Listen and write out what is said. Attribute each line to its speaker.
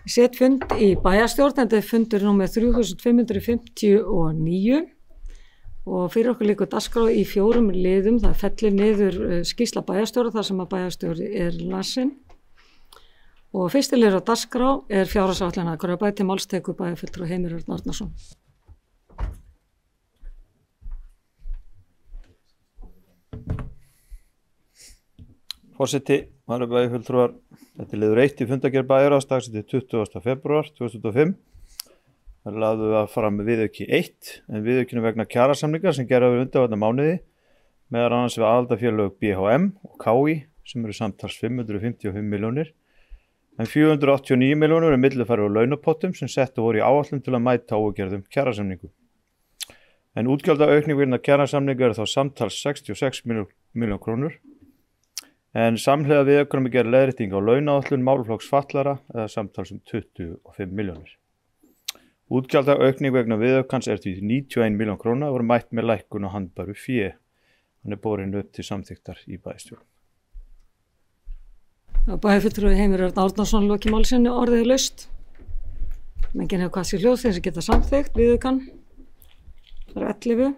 Speaker 1: Set fund í bæjarstjórn, þetta fundur númer 3559 og fyrir okkur liggur dagskrá í 4 liðum. Það fellir niður skýrsla bæjarstjóra þar sem að bæjarstjóri lasin. Og fyrsti liður á dagskrá fjárhagsáætlun Akureyrarbæ, til máls tekur bæjarfulltrúi Heimir Örn Árnason.
Speaker 2: Forseti, bæjarfulltrúar, þetta liður 1 í fundargerð bæjarráðs dagsett 20. febrúar 2005. Það lagðu að fram viðauki 1, en viðaukinu vegna kjarasamninga sem gerðu við undanfarna mánuði, meðal annars við aðildarfélög BHM og KÍ sem eru samtals 555 milljónir, en 489 milljónir millifærðar úr launapottum sem settu voru í áætlun til að mæta ógerðum kjarasamningum. En útgjaldaaukning vegna kjarasamninga þá samtals 66 milljón krónur. En samhliða viðaukanum gerð leiðrétting á launaáætlun málaflokks fatlaðra eða samtals 25 milljónir. Útgjaldaaukning vegna viðaukans því 91 milljón króna voru mætt með lækkun á handbæru fé. Hann borin upp til samþykktar í bæjarstjórn.
Speaker 1: Bæjarfulltrúi Heimir Örn Árnason loki máli sínu, orðið laust. Menginn hefur hvað sér hljóð þeir sem geta samþykkt viðaukan. Það eru 11.